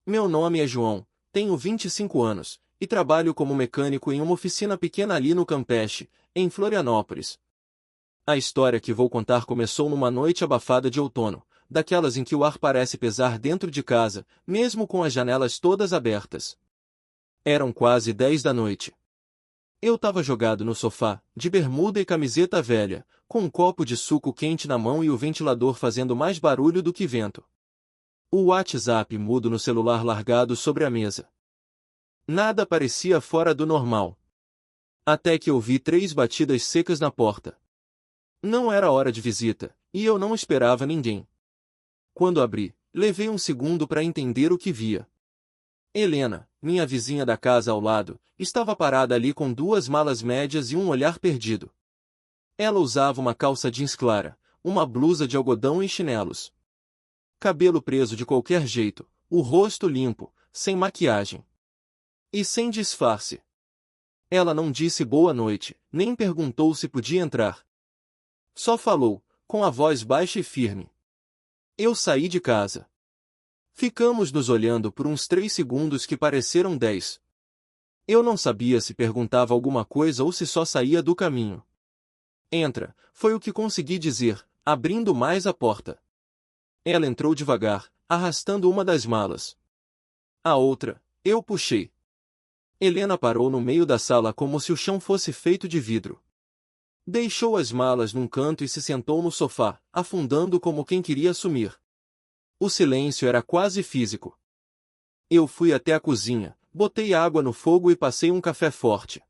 Meu nome é João, tenho 25 anos, e trabalho como mecânico em uma oficina pequena ali no Campeche, em Florianópolis. A história que vou contar começou numa noite abafada de outono, daquelas em que o ar parece pesar dentro de casa, mesmo com as janelas todas abertas. Eram quase 10 da noite. Eu estava jogado no sofá, de bermuda e camiseta velha, com um copo de suco quente na mão e o ventilador fazendo mais barulho do que vento. O WhatsApp mudo no celular largado sobre a mesa. Nada parecia fora do normal. Até que ouvi 3 batidas secas na porta. Não era hora de visita, e eu não esperava ninguém. Quando abri, levei um segundo para entender o que via. Helena, minha vizinha da casa ao lado, estava parada ali com 2 malas médias e um olhar perdido. Ela usava uma calça jeans clara, uma blusa de algodão e chinelos. Cabelo preso de qualquer jeito, o rosto limpo, sem maquiagem. E sem disfarce. Ela não disse boa noite, nem perguntou se podia entrar. Só falou, com a voz baixa e firme. Eu saí de casa. Ficamos nos olhando por uns 3 segundos que pareceram 10. Eu não sabia se perguntava alguma coisa ou se só saía do caminho. Entra, foi o que consegui dizer, abrindo mais a porta. Ela entrou devagar, arrastando uma das malas. A outra, eu puxei. Helena parou no meio da sala como se o chão fosse feito de vidro. Deixou as malas num canto e se sentou no sofá, afundando como quem queria sumir. O silêncio era quase físico. Eu fui até a cozinha, botei água no fogo e passei um café forte.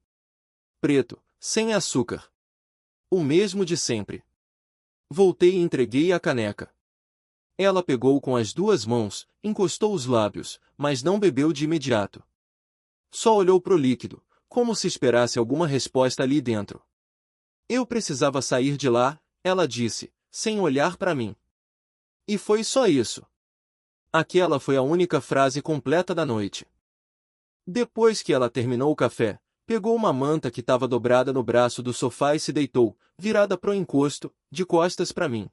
Preto, sem açúcar. O mesmo de sempre. Voltei e entreguei a caneca. Ela pegou com as 2 mãos, encostou os lábios, mas não bebeu de imediato. Só olhou pro líquido, como se esperasse alguma resposta ali dentro. Eu precisava sair de lá, ela disse, sem olhar para mim. E foi só isso. Aquela foi a única frase completa da noite. Depois que ela terminou o café, pegou uma manta que estava dobrada no braço do sofá e se deitou, virada pro encosto, de costas para mim.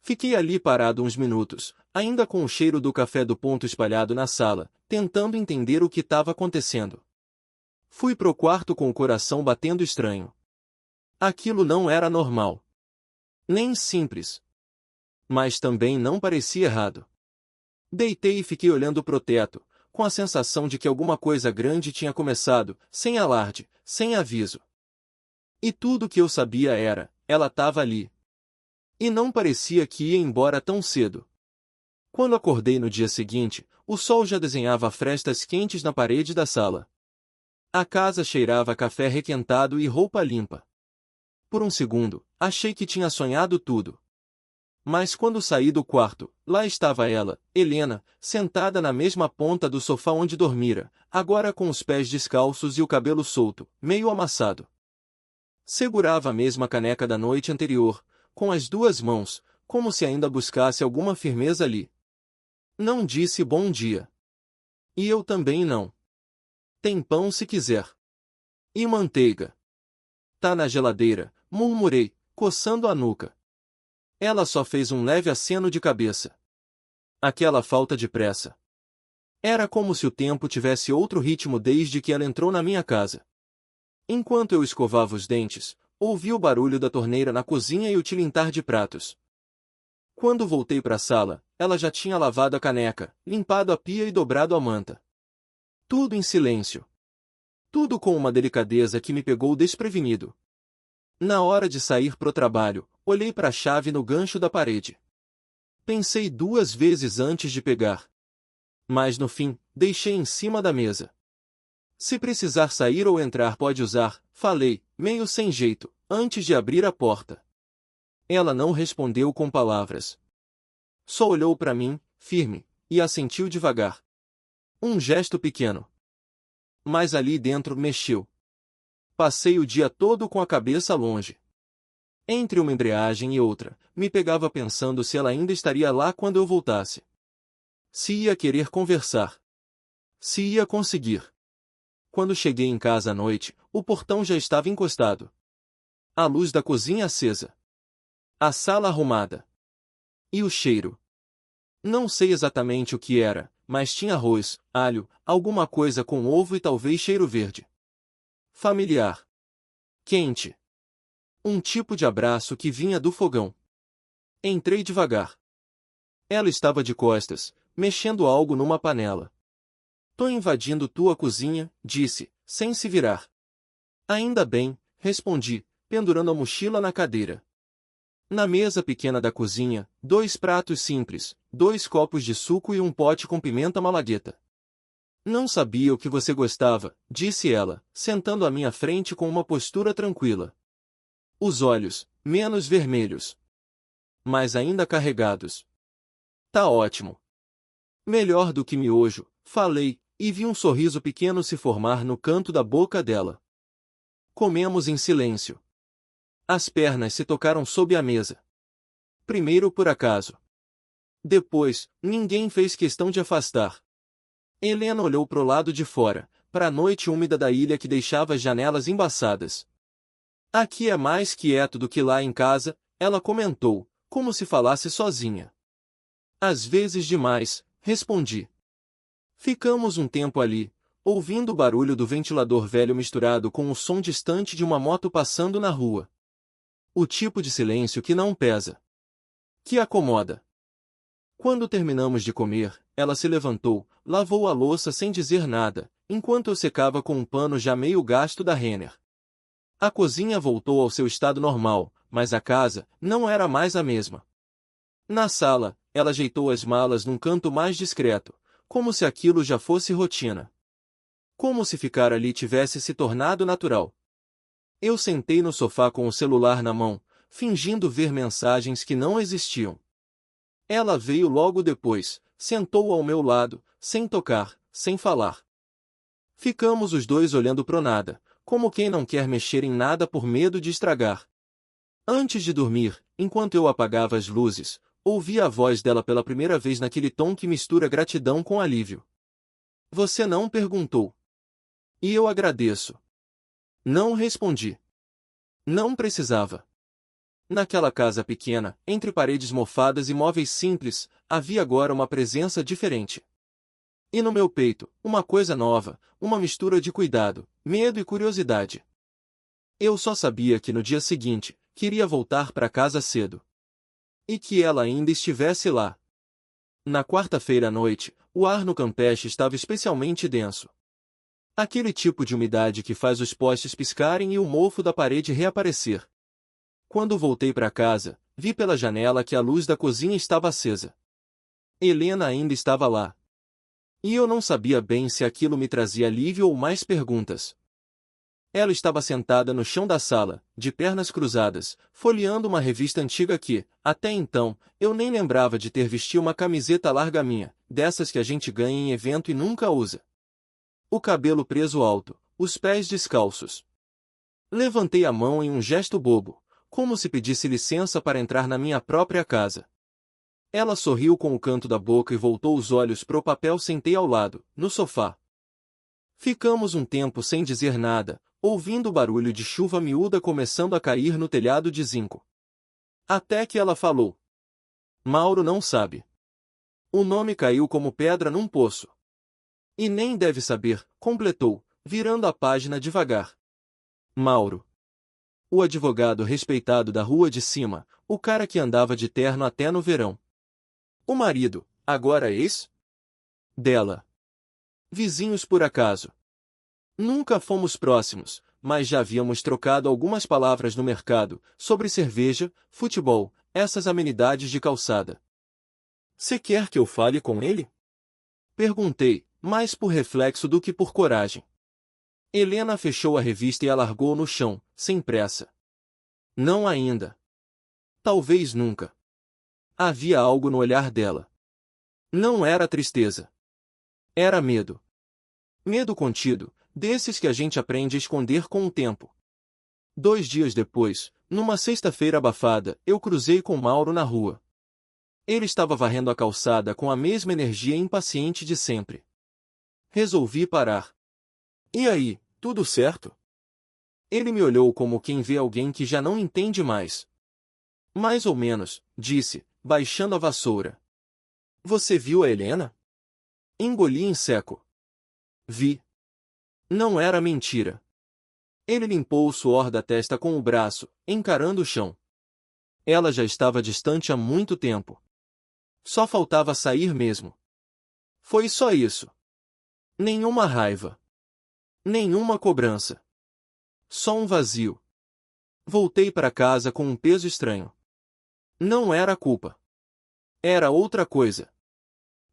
Fiquei ali parado uns minutos, ainda com o cheiro do café do ponto espalhado na sala, tentando entender o que estava acontecendo. Fui pro quarto com o coração batendo estranho. Aquilo não era normal. Nem simples. Mas também não parecia errado. Deitei e fiquei olhando pro teto, com a sensação de que alguma coisa grande tinha começado, sem alarde, sem aviso. E tudo o que eu sabia era, ela estava ali. E não parecia que ia embora tão cedo. Quando acordei no dia seguinte, o sol já desenhava frestas quentes na parede da sala. A casa cheirava a café requentado e roupa limpa. Por um segundo, achei que tinha sonhado tudo. Mas quando saí do quarto, lá estava ela, Helena, sentada na mesma ponta do sofá onde dormira, agora com os pés descalços e o cabelo solto, meio amassado. Segurava a mesma caneca da noite anterior, com as 2 mãos, como se ainda buscasse alguma firmeza ali. Não disse bom dia. E eu também não. Tem pão se quiser. E manteiga. Tá na geladeira, murmurei, coçando a nuca. Ela só fez um leve aceno de cabeça. Aquela falta de pressa. Era como se o tempo tivesse outro ritmo desde que ela entrou na minha casa. Enquanto eu escovava os dentes, ouvi o barulho da torneira na cozinha e o tilintar de pratos. Quando voltei para a sala, ela já tinha lavado a caneca, limpado a pia e dobrado a manta. Tudo em silêncio. Tudo com uma delicadeza que me pegou desprevenido. Na hora de sair pro trabalho, olhei para a chave no gancho da parede. Pensei 2 vezes antes de pegar. Mas no fim, deixei em cima da mesa. Se precisar sair ou entrar pode usar, falei, meio sem jeito, antes de abrir a porta. Ela não respondeu com palavras. Só olhou para mim, firme, e assentiu devagar. Um gesto pequeno. Mas ali dentro mexeu. Passei o dia todo com a cabeça longe. Entre uma embreagem e outra, me pegava pensando se ela ainda estaria lá quando eu voltasse. Se ia querer conversar. Se ia conseguir. Quando cheguei em casa à noite, o portão já estava encostado. A luz da cozinha acesa. A sala arrumada. E o cheiro. Não sei exatamente o que era, mas tinha arroz, alho, alguma coisa com ovo e talvez cheiro verde. Familiar. Quente. Um tipo de abraço que vinha do fogão. Entrei devagar. Ela estava de costas, mexendo algo numa panela. Tô invadindo tua cozinha, disse, sem se virar. Ainda bem, respondi, pendurando a mochila na cadeira. Na mesa pequena da cozinha, 2 pratos simples, 2 copos de suco e um pote com pimenta malagueta. Não sabia o que você gostava, disse ela, sentando à minha frente com uma postura tranquila. Os olhos, menos vermelhos, mas ainda carregados. Tá ótimo. Melhor do que miojo, falei, e vi um sorriso pequeno se formar no canto da boca dela. Comemos em silêncio. As pernas se tocaram sob a mesa. Primeiro por acaso. Depois, ninguém fez questão de afastar. Helena olhou pro lado de fora, para a noite úmida da ilha que deixava as janelas embaçadas. Aqui é mais quieto do que lá em casa, ela comentou, como se falasse sozinha. Às vezes demais, respondi. Ficamos um tempo ali, ouvindo o barulho do ventilador velho misturado com o som distante de uma moto passando na rua. O tipo de silêncio que não pesa. Que acomoda. Quando terminamos de comer, ela se levantou, lavou a louça sem dizer nada, enquanto eu secava com um pano já meio gasto da Renner. A cozinha voltou ao seu estado normal, mas a casa não era mais a mesma. Na sala, ela ajeitou as malas num canto mais discreto, como se aquilo já fosse rotina. Como se ficar ali tivesse se tornado natural. Eu sentei no sofá com o celular na mão, fingindo ver mensagens que não existiam. Ela veio logo depois, sentou ao meu lado, sem tocar, sem falar. Ficamos os dois olhando pro nada, como quem não quer mexer em nada por medo de estragar. Antes de dormir, enquanto eu apagava as luzes, ouvi a voz dela pela primeira vez naquele tom que mistura gratidão com alívio. Você não perguntou. E eu agradeço. Não respondi. Não precisava. Naquela casa pequena, entre paredes mofadas e móveis simples, havia agora uma presença diferente. E no meu peito, uma coisa nova, uma mistura de cuidado, medo e curiosidade. Eu só sabia que no dia seguinte, queria voltar para casa cedo. E que ela ainda estivesse lá. Na quarta-feira à noite, o ar no Campeche estava especialmente denso. Aquele tipo de umidade que faz os postes piscarem e o mofo da parede reaparecer. Quando voltei para casa, vi pela janela que a luz da cozinha estava acesa. Helena ainda estava lá. E eu não sabia bem se aquilo me trazia alívio ou mais perguntas. Ela estava sentada no chão da sala, de pernas cruzadas, folheando uma revista antiga que, até então, eu nem lembrava de ter vestido uma camiseta larga minha, dessas que a gente ganha em evento e nunca usa. O cabelo preso alto, os pés descalços. Levantei a mão em um gesto bobo, como se pedisse licença para entrar na minha própria casa. Ela sorriu com o canto da boca e voltou os olhos pro papel. Sentei ao lado, no sofá. Ficamos um tempo sem dizer nada, ouvindo o barulho de chuva miúda começando a cair no telhado de zinco. Até que ela falou. Mauro não sabe. O nome caiu como pedra num poço. E nem deve saber, completou, virando a página devagar. Mauro. O advogado respeitado da rua de cima, o cara que andava de terno até no verão. O marido, agora ex? Dela. Vizinhos por acaso. Nunca fomos próximos, mas já havíamos trocado algumas palavras no mercado, sobre cerveja, futebol, essas amenidades de calçada. Você quer que eu fale com ele? Perguntei, mais por reflexo do que por coragem. Helena fechou a revista e a largou no chão, sem pressa. Não ainda. Talvez nunca. Havia algo no olhar dela. Não era tristeza. Era medo. Medo contido, desses que a gente aprende a esconder com o tempo. 2 dias depois, numa sexta-feira abafada, eu cruzei com Mauro na rua. Ele estava varrendo a calçada com a mesma energia impaciente de sempre. Resolvi parar. E aí, tudo certo? Ele me olhou como quem vê alguém que já não entende mais. Mais ou menos, disse, baixando a vassoura. Você viu a Helena? Engoli em seco. Vi. Não era mentira. Ele limpou o suor da testa com o braço, encarando o chão. Ela já estava distante há muito tempo. Só faltava sair mesmo. Foi só isso. Nenhuma raiva. Nenhuma cobrança. Só um vazio. Voltei para casa com um peso estranho. Não era culpa. Era outra coisa.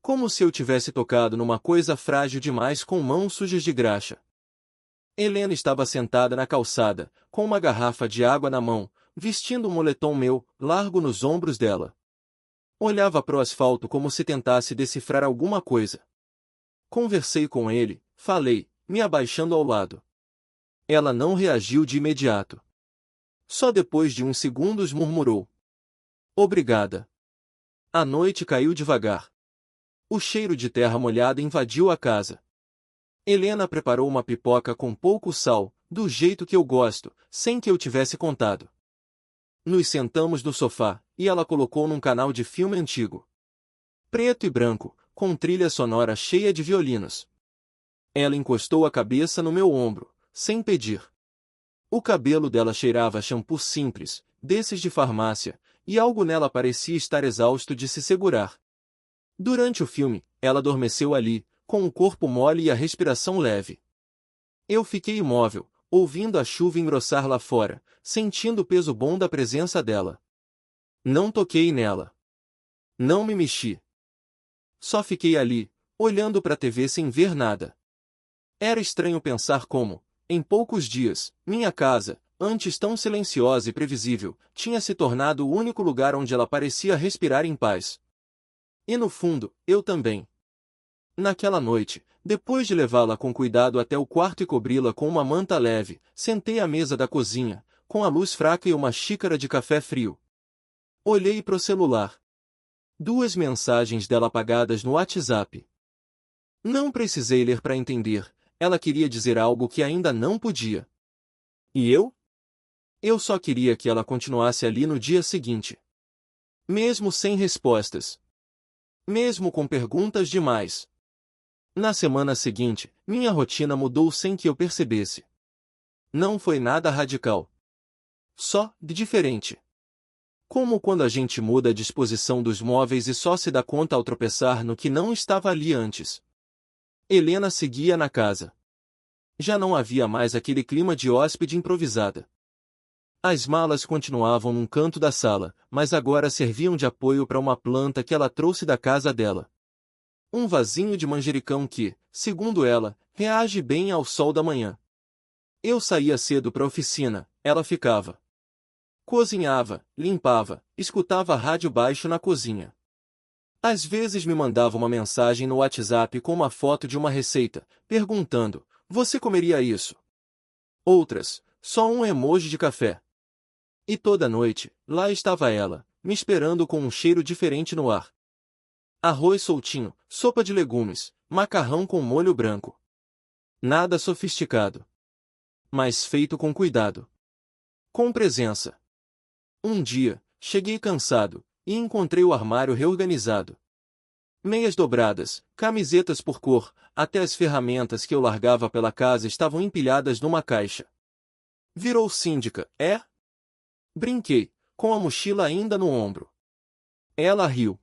Como se eu tivesse tocado numa coisa frágil demais com mãos sujas de graxa. Helena estava sentada na calçada, com uma garrafa de água na mão, vestindo um moletom meu, largo nos ombros dela. Olhava para o asfalto como se tentasse decifrar alguma coisa. Conversei com ele, falei, me abaixando ao lado. Ela não reagiu de imediato. Só depois de uns segundos murmurou: obrigada. A noite caiu devagar. O cheiro de terra molhada invadiu a casa. Helena preparou uma pipoca com pouco sal, do jeito que eu gosto, sem que eu tivesse contado. Nos sentamos no sofá, e ela colocou num canal de filme antigo. Preto e branco, com trilha sonora cheia de violinos. Ela encostou a cabeça no meu ombro, sem pedir. O cabelo dela cheirava a shampoo simples, desses de farmácia, e algo nela parecia estar exausto de se segurar. Durante o filme, ela adormeceu ali, com o corpo mole e a respiração leve. Eu fiquei imóvel, ouvindo a chuva engrossar lá fora, sentindo o peso bom da presença dela. Não toquei nela. Não me mexi. Só fiquei ali, olhando para a TV sem ver nada. Era estranho pensar como, em poucos dias, minha casa, antes tão silenciosa e previsível, tinha se tornado o único lugar onde ela parecia respirar em paz. E no fundo, eu também. Naquela noite, depois de levá-la com cuidado até o quarto e cobri-la com uma manta leve, sentei à mesa da cozinha, com a luz fraca e uma xícara de café frio. Olhei para o celular. 2 mensagens dela apagadas no WhatsApp. Não precisei ler para entender, ela queria dizer algo que ainda não podia. E eu? Eu só queria que ela continuasse ali no dia seguinte. Mesmo sem respostas. Mesmo com perguntas demais. Na semana seguinte, minha rotina mudou sem que eu percebesse. Não foi nada radical. Só de diferente. Como quando a gente muda a disposição dos móveis e só se dá conta ao tropeçar no que não estava ali antes. Helena seguia na casa. Já não havia mais aquele clima de hóspede improvisada. As malas continuavam num canto da sala, mas agora serviam de apoio para uma planta que ela trouxe da casa dela. Um vasinho de manjericão que, segundo ela, reage bem ao sol da manhã. Eu saía cedo para a oficina, ela ficava. Cozinhava, limpava, escutava a rádio baixo na cozinha. Às vezes me mandava uma mensagem no WhatsApp com uma foto de uma receita, perguntando: você comeria isso? Outras, só um emoji de café. E toda noite, lá estava ela, me esperando com um cheiro diferente no ar. Arroz soltinho, sopa de legumes, macarrão com molho branco. Nada sofisticado. Mas feito com cuidado. Com presença. Um dia, cheguei cansado, e encontrei o armário reorganizado. Meias dobradas, camisetas por cor, até as ferramentas que eu largava pela casa estavam empilhadas numa caixa. Virou síndica, é? Brinquei, com a mochila ainda no ombro. Ela riu.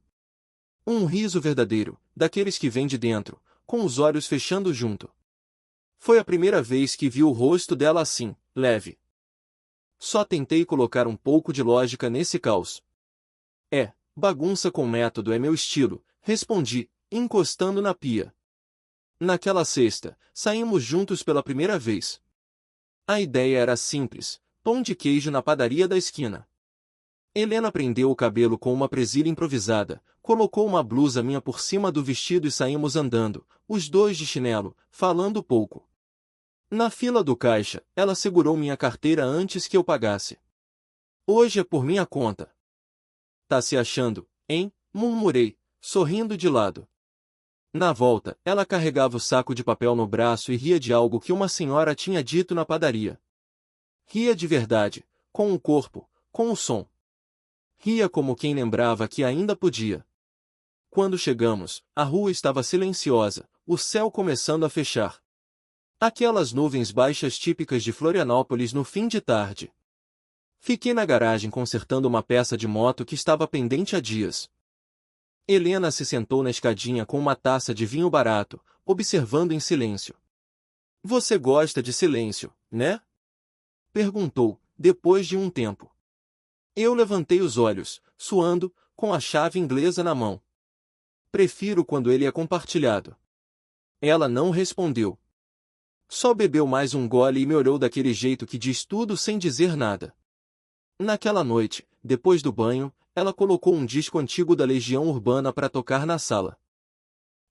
Um riso verdadeiro, daqueles que vêm de dentro, com os olhos fechando junto. Foi a primeira vez que vi o rosto dela assim, leve. Só tentei colocar um pouco de lógica nesse caos. Bagunça com método é meu estilo, respondi, encostando na pia. Naquela sexta, saímos juntos pela primeira vez. A ideia era simples, pão de queijo na padaria da esquina. Helena prendeu o cabelo com uma presilha improvisada, colocou uma blusa minha por cima do vestido e saímos andando, os dois de chinelo, falando pouco. Na fila do caixa, ela segurou minha carteira antes que eu pagasse. Hoje é por minha conta. Tá se achando, hein? Murmurei, sorrindo de lado. Na volta, ela carregava o saco de papel no braço e ria de algo que uma senhora tinha dito na padaria. Ria de verdade, com o corpo, com o som. Ria como quem lembrava que ainda podia. Quando chegamos, a rua estava silenciosa, o céu começando a fechar. Aquelas nuvens baixas típicas de Florianópolis no fim de tarde. Fiquei na garagem consertando uma peça de moto que estava pendente há dias. Helena se sentou na escadinha com uma taça de vinho barato, observando em silêncio. Você gosta de silêncio, né? Perguntou, depois de um tempo. Eu levantei os olhos, suando, com a chave inglesa na mão. Prefiro quando ele é compartilhado. Ela não respondeu. Só bebeu mais um gole e me olhou daquele jeito que diz tudo sem dizer nada. Naquela noite, depois do banho, ela colocou um disco antigo da Legião Urbana para tocar na sala.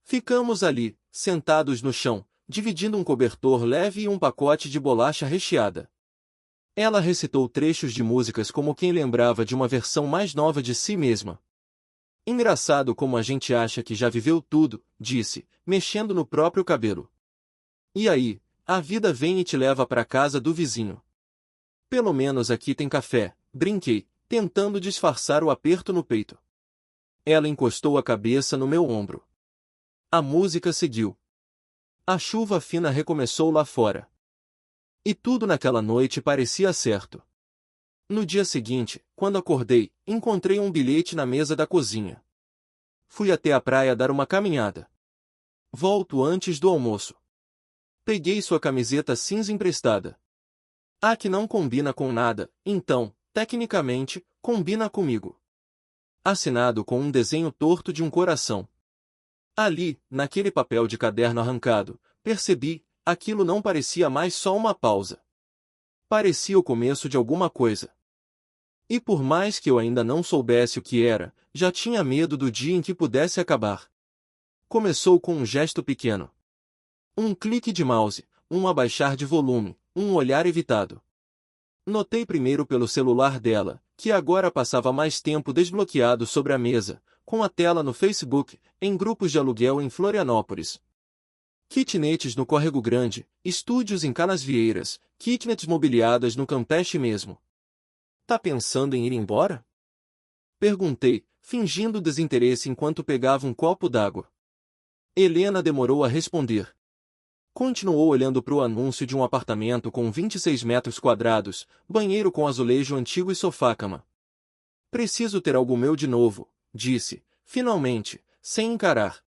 Ficamos ali, sentados no chão, dividindo um cobertor leve e um pacote de bolacha recheada. Ela recitou trechos de músicas como quem lembrava de uma versão mais nova de si mesma. Engraçado como a gente acha que já viveu tudo, disse, mexendo no próprio cabelo. E aí, a vida vem e te leva para casa do vizinho. Pelo menos aqui tem café, brinquei, tentando disfarçar o aperto no peito. Ela encostou a cabeça no meu ombro. A música seguiu. A chuva fina recomeçou lá fora. E tudo naquela noite parecia certo. No dia seguinte, quando acordei, encontrei um bilhete na mesa da cozinha. Fui até a praia dar uma caminhada. Volto antes do almoço. Peguei sua camiseta cinza emprestada. A que não combina com nada, então, tecnicamente, combina comigo. Assinado com um desenho torto de um coração. Ali, naquele papel de caderno arrancado, percebi, aquilo não parecia mais só uma pausa. Parecia o começo de alguma coisa. E por mais que eu ainda não soubesse o que era, já tinha medo do dia em que pudesse acabar. Começou com um gesto pequeno. Um clique de mouse, um abaixar de volume, um olhar evitado. Notei primeiro pelo celular dela, que agora passava mais tempo desbloqueado sobre a mesa, com a tela no Facebook, em grupos de aluguel em Florianópolis. Kitnets no Córrego Grande, estúdios em Canasvieiras, kitnets mobiliadas no Campeche mesmo. Tá pensando em ir embora? Perguntei, fingindo desinteresse enquanto pegava um copo d'água. Helena demorou a responder. Continuou olhando para o anúncio de um apartamento com 26 metros quadrados, banheiro com azulejo antigo e sofá-cama. Preciso ter algo meu de novo, disse, finalmente, sem encarar.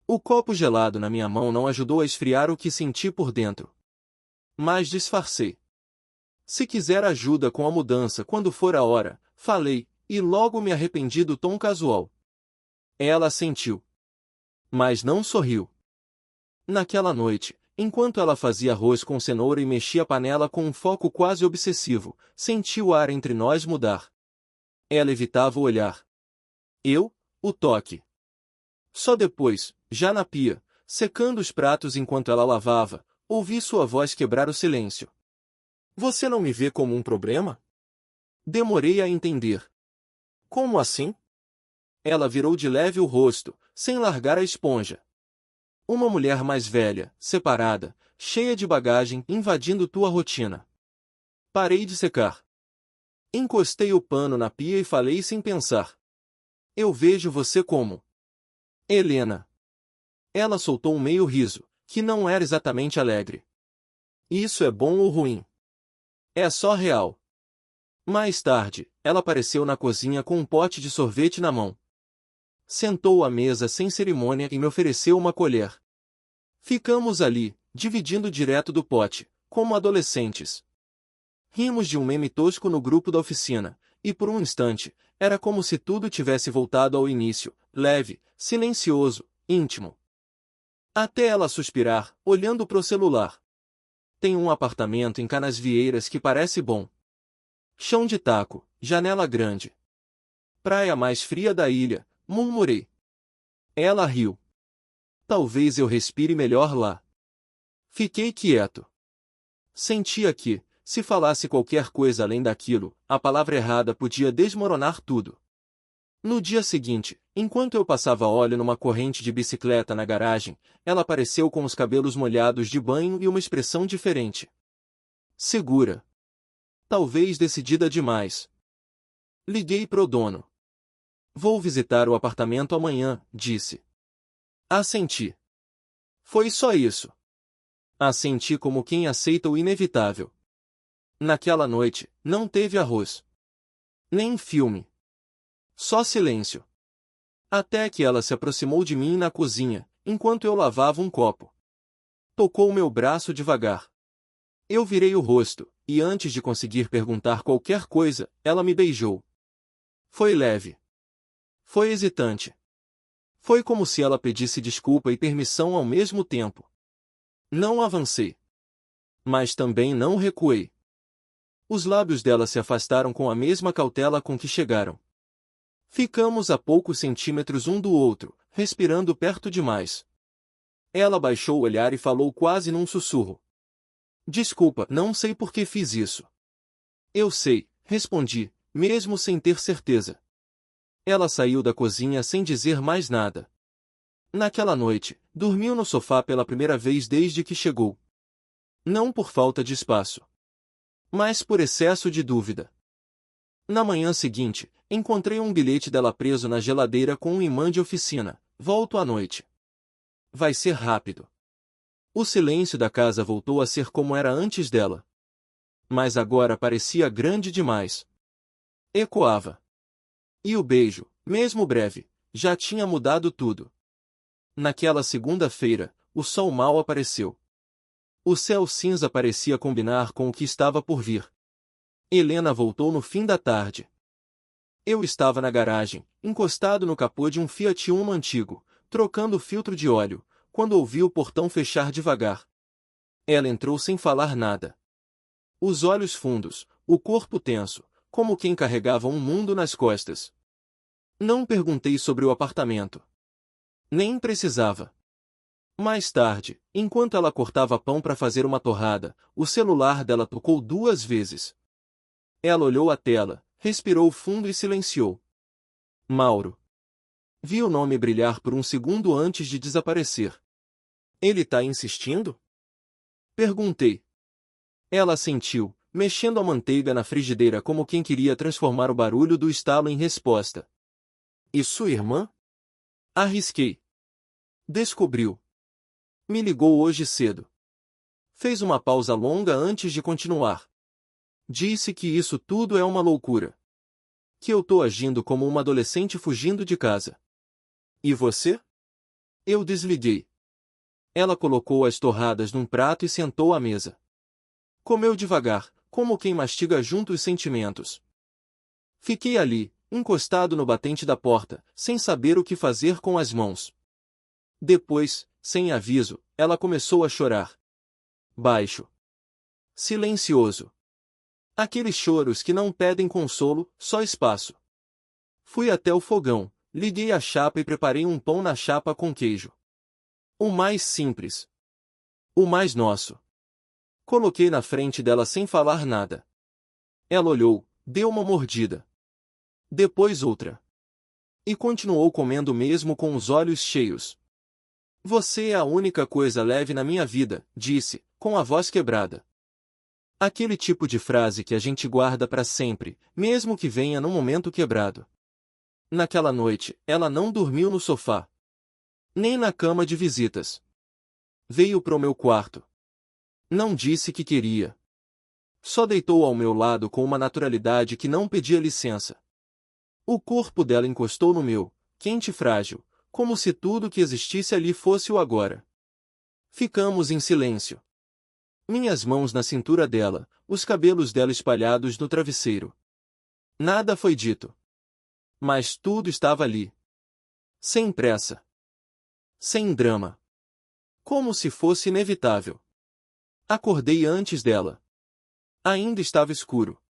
O copo gelado na minha mão não ajudou a esfriar o que senti por dentro. Mas disfarcei. Se quiser ajuda com a mudança quando for a hora, falei, e logo me arrependi do tom casual. Ela assentiu. Mas não sorriu. Naquela noite, enquanto ela fazia arroz com cenoura e mexia a panela com um foco quase obsessivo, senti o ar entre nós mudar. Ela evitava o olhar. Eu, o toque. Só depois, já na pia, secando os pratos enquanto ela lavava, ouvi sua voz quebrar o silêncio. Você não me vê como um problema? Demorei a entender. Como assim? Ela virou de leve o rosto, sem largar a esponja. Uma mulher mais velha, separada, cheia de bagagem, invadindo tua rotina. Parei de secar. Encostei o pano na pia e falei sem pensar. Eu vejo você como Helena. Ela soltou um meio riso, que não era exatamente alegre. Isso é bom ou ruim? É só real. Mais tarde, ela apareceu na cozinha com um pote de sorvete na mão. Sentou à mesa sem cerimônia e me ofereceu uma colher. Ficamos ali, dividindo direto do pote, como adolescentes. Rimos de um meme tosco no grupo da oficina, e por um instante, era como se tudo tivesse voltado ao início, leve, silencioso, íntimo. Até ela suspirar, olhando pro celular. Tem um apartamento em Canasvieiras que parece bom. Chão de taco, janela grande. Praia mais fria da ilha, murmurei. Ela riu. Talvez eu respire melhor lá. Fiquei quieto. Sentia que, se falasse qualquer coisa além daquilo, a palavra errada podia desmoronar tudo. No dia seguinte, enquanto eu passava óleo numa corrente de bicicleta na garagem, ela apareceu com os cabelos molhados de banho e uma expressão diferente. Segura. Talvez decidida demais. Liguei pro dono. Vou visitar o apartamento amanhã, disse. Assenti. Foi só isso. Assenti como quem aceita o inevitável. Naquela noite, não teve arroz. Nem filme. Só silêncio. Até que ela se aproximou de mim na cozinha, enquanto eu lavava um copo. Tocou meu braço devagar. Eu virei o rosto, e antes de conseguir perguntar qualquer coisa, ela me beijou. Foi leve. Foi hesitante. Foi como se ela pedisse desculpa e permissão ao mesmo tempo. Não avancei. Mas também não recuei. Os lábios dela se afastaram com a mesma cautela com que chegaram. Ficamos a poucos centímetros um do outro, respirando perto demais. Ela baixou o olhar e falou quase num sussurro. Desculpa, não sei por que fiz isso. Eu sei, respondi, mesmo sem ter certeza. Ela saiu da cozinha sem dizer mais nada. Naquela noite, dormiu no sofá pela primeira vez desde que chegou. Não por falta de espaço, mas por excesso de dúvida. Na manhã seguinte, encontrei um bilhete dela preso na geladeira com um imã de oficina. Volto à noite. Vai ser rápido. O silêncio da casa voltou a ser como era antes dela. Mas agora parecia grande demais. Ecoava. E o beijo, mesmo breve, já tinha mudado tudo. Naquela segunda-feira, o sol mal apareceu. O céu cinza parecia combinar com o que estava por vir. Helena voltou no fim da tarde. Eu estava na garagem, encostado no capô de um Fiat Uno antigo, trocando o filtro de óleo, quando ouvi o portão fechar devagar. Ela entrou sem falar nada. Os olhos fundos, o corpo tenso, como quem carregava um mundo nas costas. Não perguntei sobre o apartamento. Nem precisava. Mais tarde, enquanto ela cortava pão para fazer uma torrada, o celular dela tocou 2 vezes. Ela olhou a tela, respirou fundo e silenciou. Mauro. Vi o nome brilhar por um segundo antes de desaparecer. Ele tá insistindo? Perguntei. Ela assentiu, mexendo a manteiga na frigideira como quem queria transformar o barulho do estalo em resposta. E sua irmã? Arrisquei. Descobriu. Me ligou hoje cedo. Fez uma pausa longa antes de continuar. Disse que isso tudo é uma loucura. Que eu tô agindo como uma adolescente fugindo de casa. E você? Eu desliguei. Ela colocou as torradas num prato e sentou à mesa. Comeu devagar, como quem mastiga junto os sentimentos. Fiquei ali, encostado no batente da porta, sem saber o que fazer com as mãos. Depois, sem aviso, ela começou a chorar. Baixo. Silencioso. Aqueles choros que não pedem consolo, só espaço. Fui até o fogão, liguei a chapa e preparei um pão na chapa com queijo. O mais simples. O mais nosso. Coloquei na frente dela sem falar nada. Ela olhou, deu uma mordida. Depois outra. E continuou comendo mesmo com os olhos cheios. Você é a única coisa leve na minha vida, disse, com a voz quebrada. Aquele tipo de frase que a gente guarda para sempre, mesmo que venha num momento quebrado. Naquela noite, ela não dormiu no sofá. Nem na cama de visitas. Veio pro meu quarto. Não disse que queria. Só deitou ao meu lado com uma naturalidade que não pedia licença. O corpo dela encostou no meu, quente e frágil, como se tudo que existisse ali fosse o agora. Ficamos em silêncio. Minhas mãos na cintura dela, os cabelos dela espalhados no travesseiro. Nada foi dito. Mas tudo estava ali. Sem pressa. Sem drama. Como se fosse inevitável. Acordei antes dela. Ainda estava escuro.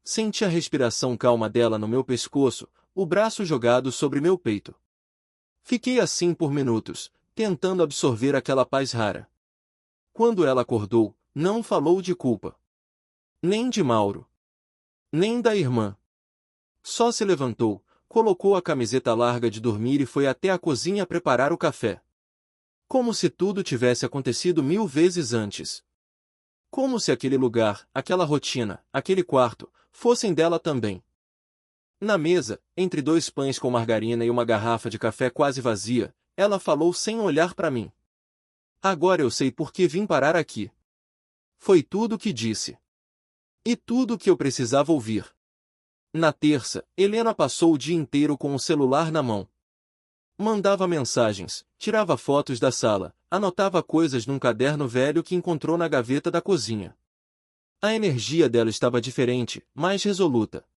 Senti a respiração calma dela no meu pescoço, o braço jogado sobre meu peito. Fiquei assim por minutos, tentando absorver aquela paz rara. Quando ela acordou, não falou de culpa. Nem de Mauro. Nem da irmã. Só se levantou, colocou a camiseta larga de dormir e foi até a cozinha preparar o café. Como se tudo tivesse acontecido 1000 vezes antes. Como se aquele lugar, aquela rotina, aquele quarto, fossem dela também. Na mesa, entre 2 pães com margarina e uma garrafa de café quase vazia, ela falou sem olhar para mim. Agora eu sei por que vim parar aqui. Foi tudo o que disse. E tudo o que eu precisava ouvir. Na terça, Helena passou o dia inteiro com o celular na mão. Mandava mensagens, tirava fotos da sala, anotava coisas num caderno velho que encontrou na gaveta da cozinha. A energia dela estava diferente, mais resoluta.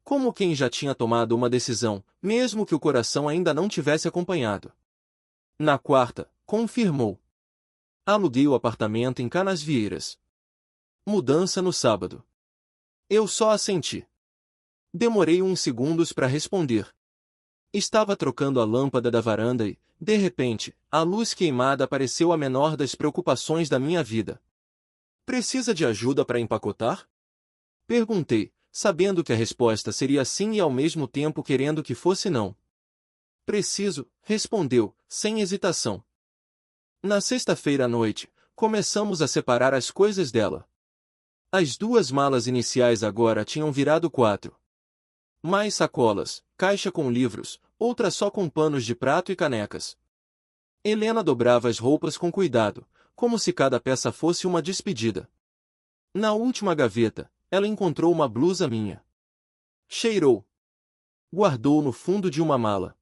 Como quem já tinha tomado uma decisão, mesmo que o coração ainda não tivesse acompanhado. Na quarta, confirmou. Aluguei o apartamento em Canasvieiras. Mudança no sábado. Eu só assenti. Demorei uns segundos para responder. Estava trocando a lâmpada da varanda e, de repente, a luz queimada pareceu a menor das preocupações da minha vida. Precisa de ajuda para empacotar? Perguntei, sabendo que a resposta seria sim e ao mesmo tempo querendo que fosse não. Preciso, respondeu, sem hesitação. Na sexta-feira à noite, começamos a separar as coisas dela. As 2 malas iniciais agora tinham virado 4. Mais sacolas, caixa com livros, outra só com panos de prato e canecas. Helena dobrava as roupas com cuidado, como se cada peça fosse uma despedida. Na última gaveta, ela encontrou uma blusa minha. Cheirou. Guardou no fundo de uma mala.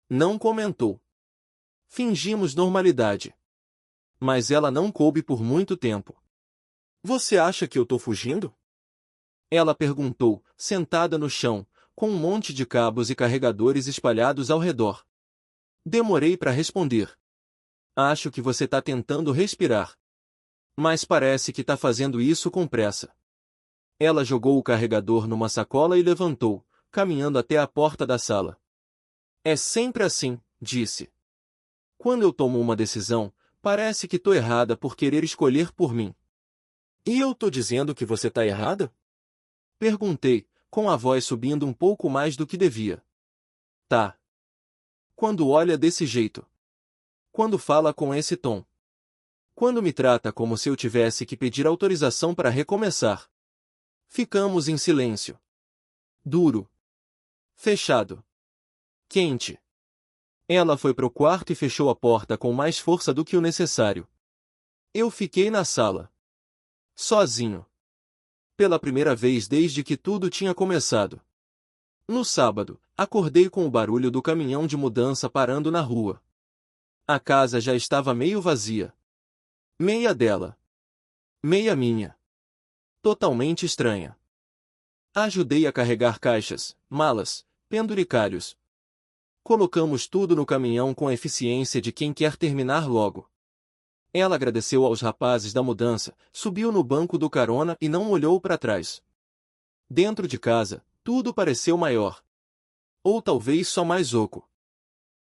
Não comentou. Fingimos normalidade. Mas ela não coube por muito tempo. Você acha que eu tô fugindo? Ela perguntou, sentada no chão, com um monte de cabos e carregadores espalhados ao redor. Demorei para responder. Acho que você tá tentando respirar. Mas parece que tá fazendo isso com pressa. Ela jogou o carregador numa sacola e levantou, caminhando até a porta da sala. É sempre assim, disse. Quando eu tomo uma decisão, parece que tô errada por querer escolher por mim. E eu tô dizendo que você tá errada? Perguntei, com a voz subindo um pouco mais do que devia. Tá. Quando olha desse jeito. Quando fala com esse tom. Quando me trata como se eu tivesse que pedir autorização para recomeçar. Ficamos em silêncio. Duro. Fechado. Quente. Ela foi pro quarto e fechou a porta com mais força do que o necessário. Eu fiquei na sala. Sozinho. Pela primeira vez desde que tudo tinha começado. No sábado, acordei com o barulho do caminhão de mudança parando na rua. A casa já estava meio vazia. Meia dela. Meia minha. Totalmente estranha. Ajudei a carregar caixas, malas, penduricalhos. Colocamos tudo no caminhão com a eficiência de quem quer terminar logo. Ela agradeceu aos rapazes da mudança, subiu no banco do carona e não olhou para trás. Dentro de casa, tudo pareceu maior. Ou talvez só mais oco.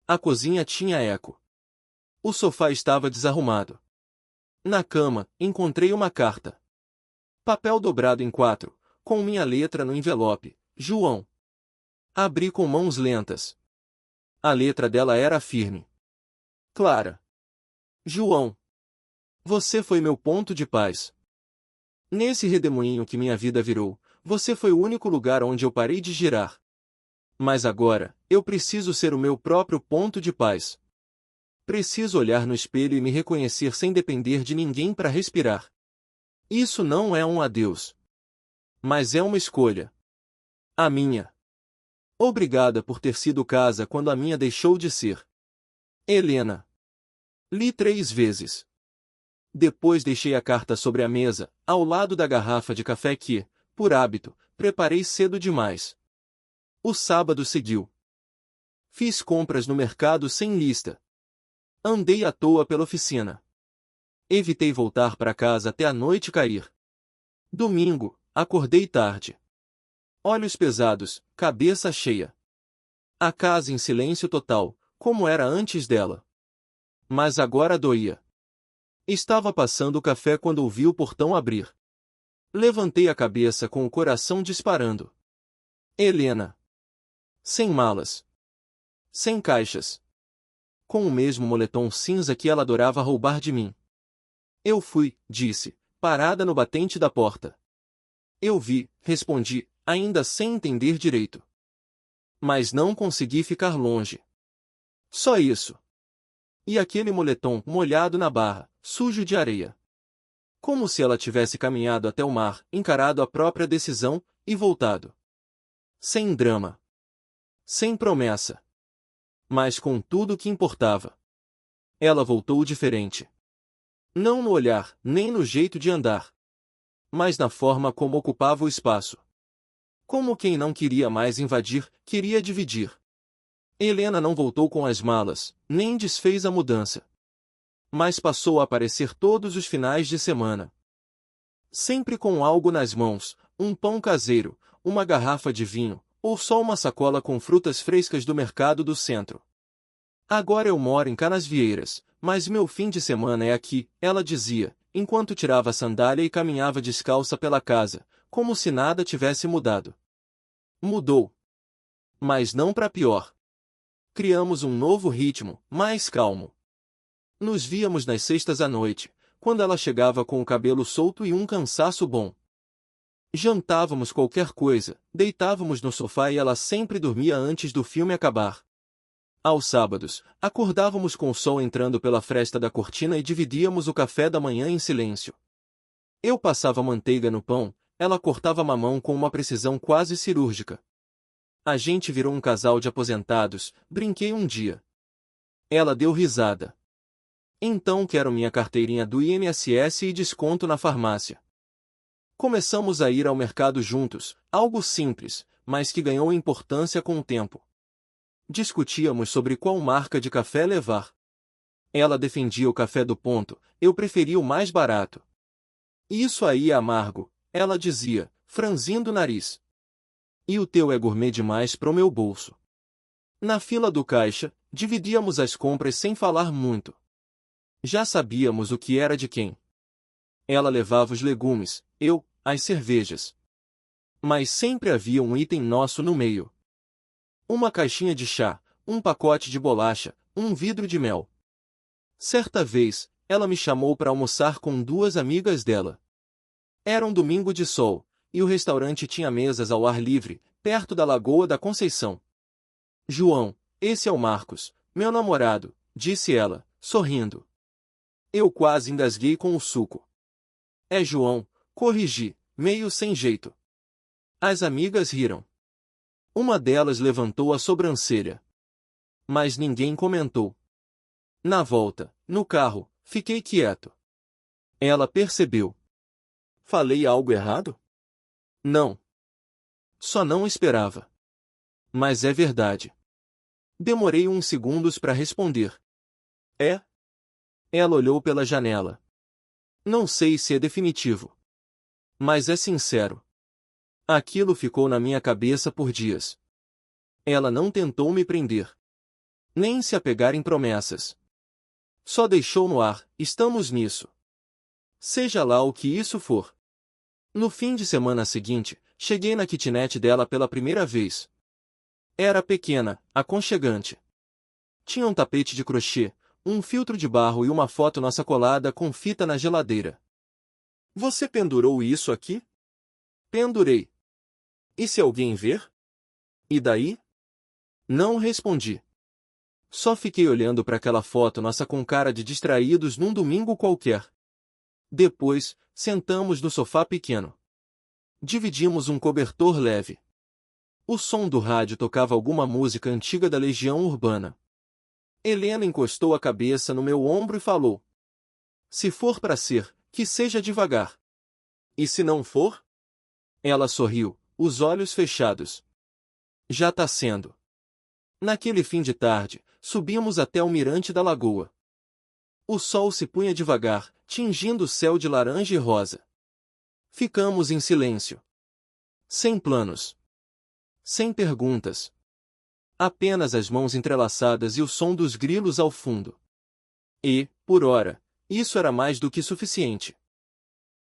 A cozinha tinha eco. O sofá estava desarrumado. Na cama, encontrei uma carta. Papel dobrado em 4, com minha letra no envelope, João. Abri com mãos lentas. A letra dela era firme. Clara. João. Você foi meu ponto de paz. Nesse redemoinho que minha vida virou, você foi o único lugar onde eu parei de girar. Mas agora, eu preciso ser o meu próprio ponto de paz. Preciso olhar no espelho e me reconhecer sem depender de ninguém para respirar. Isso não é um adeus. Mas é uma escolha. A minha. Obrigada por ter sido casa quando a minha deixou de ser. Helena. Li 3 vezes. Depois deixei a carta sobre a mesa, ao lado da garrafa de café que, por hábito, preparei cedo demais. O sábado seguiu. Fiz compras no mercado sem lista. Andei à toa pela oficina. Evitei voltar para casa até a noite cair. Domingo, acordei tarde. Olhos pesados, cabeça cheia. A casa em silêncio total, como era antes dela. Mas agora doía. Estava passando o café quando ouvi o portão abrir. Levantei a cabeça com o coração disparando. Helena. Sem malas. Sem caixas. Com o mesmo moletom cinza que ela adorava roubar de mim. Eu fui, disse, parada no batente da porta. Eu vi, respondi, ainda sem entender direito. Mas não consegui ficar longe. Só isso. E aquele moletom molhado na barra, sujo de areia. Como se ela tivesse caminhado até o mar, encarado a própria decisão, e voltado. Sem drama. Sem promessa. Mas com tudo o que importava. Ela voltou diferente. Não no olhar, nem no jeito de andar. Mas na forma como ocupava o espaço. Como quem não queria mais invadir, queria dividir. Helena não voltou com as malas, nem desfez a mudança. Mas passou a aparecer todos os finais de semana. Sempre com algo nas mãos, um pão caseiro, uma garrafa de vinho, ou só uma sacola com frutas frescas do mercado do centro. Agora eu moro em Canasvieiras, mas meu fim de semana é aqui, ela dizia, enquanto tirava a sandália e caminhava descalça pela casa, como se nada tivesse mudado. Mudou. Mas não para pior. Criamos um novo ritmo, mais calmo. Nos víamos nas sextas à noite, quando ela chegava com o cabelo solto e um cansaço bom. Jantávamos qualquer coisa, deitávamos no sofá e ela sempre dormia antes do filme acabar. Aos sábados, acordávamos com o sol entrando pela fresta da cortina e dividíamos o café da manhã em silêncio. Eu passava manteiga no pão, ela cortava mamão com uma precisão quase cirúrgica. A gente virou um casal de aposentados, brinquei um dia. Ela deu risada. Então quero minha carteirinha do INSS e desconto na farmácia. Começamos a ir ao mercado juntos, algo simples, mas que ganhou importância com o tempo. Discutíamos sobre qual marca de café levar. Ela defendia o café do ponto, eu preferia o mais barato. Isso aí é amargo, ela dizia, franzindo o nariz. E o teu é gourmet demais pro meu bolso. Na fila do caixa, dividíamos as compras sem falar muito. Já sabíamos o que era de quem. Ela levava os legumes, eu, as cervejas. Mas sempre havia um item nosso no meio. Uma caixinha de chá, um pacote de bolacha, um vidro de mel. Certa vez, ela me chamou para almoçar com duas amigas dela. Era um domingo de sol, e o restaurante tinha mesas ao ar livre, perto da Lagoa da Conceição. João, esse é o Marcos, meu namorado, disse ela, sorrindo. Eu quase engasguei com o suco. É João, corrigi, meio sem jeito. As amigas riram. Uma delas levantou a sobrancelha. Mas ninguém comentou. Na volta, no carro, fiquei quieto. Ela percebeu. Falei algo errado? Não. Só não esperava. Mas é verdade. Demorei uns segundos para responder. É? Ela olhou pela janela. Não sei se é definitivo. Mas é sincero. Aquilo ficou na minha cabeça por dias. Ela não tentou me prender. Nem se apegar em promessas. Só deixou no ar, estamos nisso. Seja lá o que isso for. No fim de semana seguinte, cheguei na kitnet dela pela primeira vez. Era pequena, aconchegante. Tinha um tapete de crochê, um filtro de barro e uma foto nossa colada com fita na geladeira. Você pendurou isso aqui? Pendurei. E se alguém ver? E daí? Não respondi. Só fiquei olhando para aquela foto nossa com cara de distraídos num domingo qualquer. Depois, sentamos no sofá pequeno. Dividimos um cobertor leve. O som do rádio tocava alguma música antiga da Legião Urbana. Helena encostou a cabeça no meu ombro e falou. Se for para ser, que seja devagar. E se não for? Ela sorriu, os olhos fechados. Já tá sendo. Naquele fim de tarde, subimos até o mirante da lagoa. O sol se punha devagar, tingindo o céu de laranja e rosa. Ficamos em silêncio. Sem planos. Sem perguntas. Apenas as mãos entrelaçadas e o som dos grilos ao fundo. E, por ora, isso era mais do que suficiente.